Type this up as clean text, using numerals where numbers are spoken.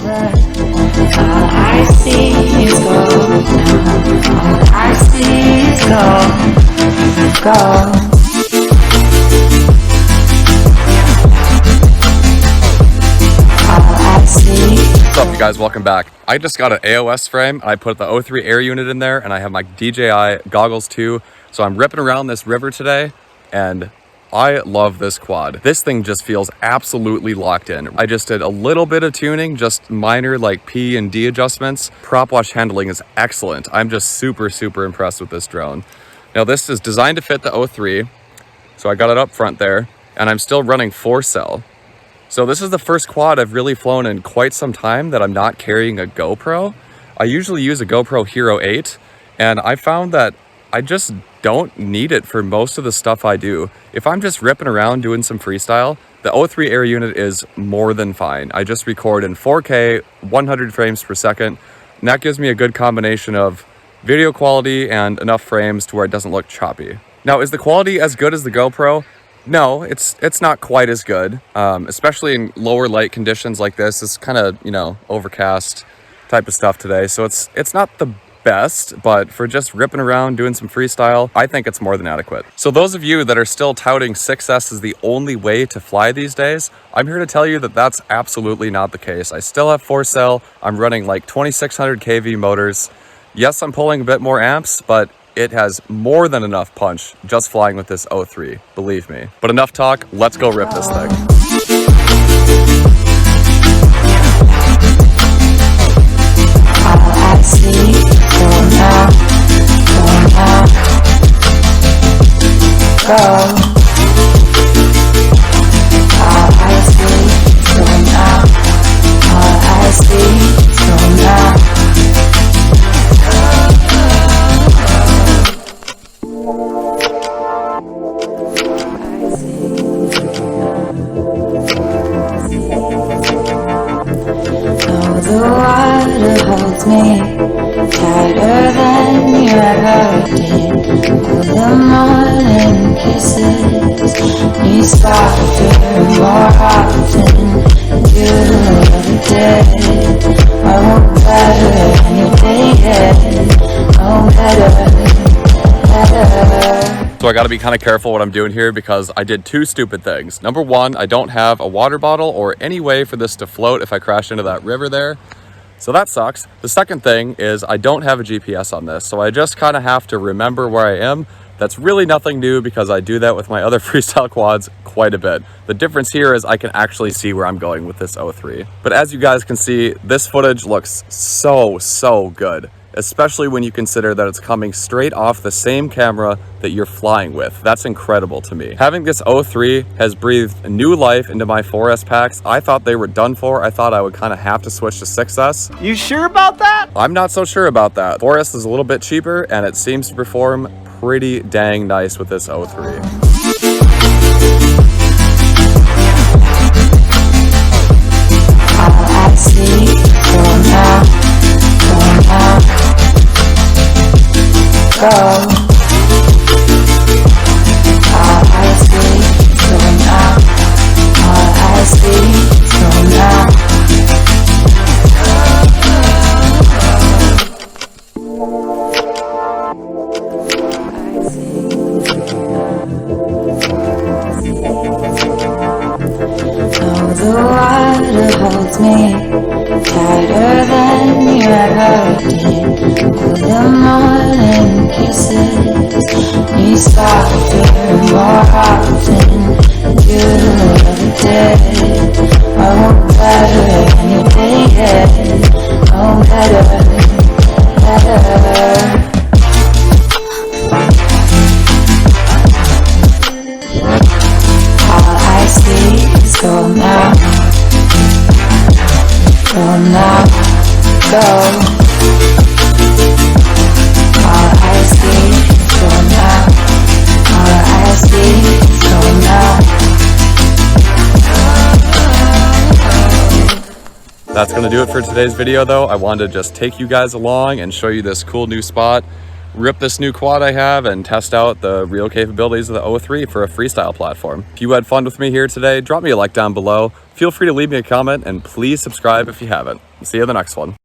All I see is gold now. All I see is gold, gold. What's up, you guys? Welcome back. I just got an AOS frame and I put the O3 Air Unit in there, and I have my DJI goggles too. So I'm ripping around this river today, and I love this quad. This thing just feels absolutely locked in. I just did a little bit of tuning, just minor like P and D adjustments. Prop wash handling is excellent. I'm just super impressed with this drone. Now this is designed to fit the O3, so I got it up front there, and I'm still running 4-cell. So this is the first quad I've really flown in quite some time that I'm not carrying a GoPro. I usually use a GoPro Hero 8, and I found that I just don't need it for most of the stuff I do. If I'm just ripping around doing some freestyle, the O3 Air Unit is more than fine. I just record in 4K, 100 frames per second, and that gives me a good combination of video quality and enough frames to where it doesn't look choppy. Now, is the quality as good as the GoPro? No, it's not quite as good, especially in lower light conditions like this. It's kind of, you know, overcast type of stuff today. So it's not the best, but for just ripping around, doing some freestyle, I think it's more than adequate. So those of you that are still touting 6S as the only way to fly these days, I'm here to tell you that that's absolutely not the case. I still have 4-cell. I'm running like 2600 kV motors. Yes, I'm pulling a bit more amps, but it has more than enough punch just flying with this O3, believe me. But enough talk, let's go rip this thing. All I see is gold now, gold. All I see is gold now. All I see is gold now. The water holds me tighter than you ever did. Oh, the morning kisses me softer more often than you ever did. I want better than you did. Oh, better. So I gotta be kind of careful what I'm doing here because I did two stupid things. Number one, I don't have a water bottle or any way for this to float if I crash into that river there. So that sucks. The second thing is I don't have a GPS on this. So I just kind of have to remember where I am. That's really nothing new because I do that with my other freestyle quads quite a bit. The difference here is I can actually see where I'm going with this O3. But as you guys can see, this footage looks so good, especially when you consider that it's coming straight off the same camera that you're flying with. That's incredible to me. Having this O3 has breathed new life into my 4S packs. I thought they were done for. I thought I would kind of have to switch to 6S. You sure about that? I'm not so sure about that. 4S is a little bit cheaper and it seems to perform pretty dang nice with this O3. All I see is gold now, gold. All I see is gold now. All I see is gold now. The water holds me tighter than you ever did. Oh, the morning kisses me softer more often than you ever did. I want better than you did. Oh, better. All I see is gold now, gold. All I see is gold now. All I see is gold now. That's gonna do it for today's video though. I wanted to just take you guys along and show you this cool new spot. rip this new quad I have and test out the real capabilities of the O3 for a freestyle platform. If you had fun with me here today, drop me a like down below. Feel free to leave me a comment and please subscribe if you haven't. See you in the next one.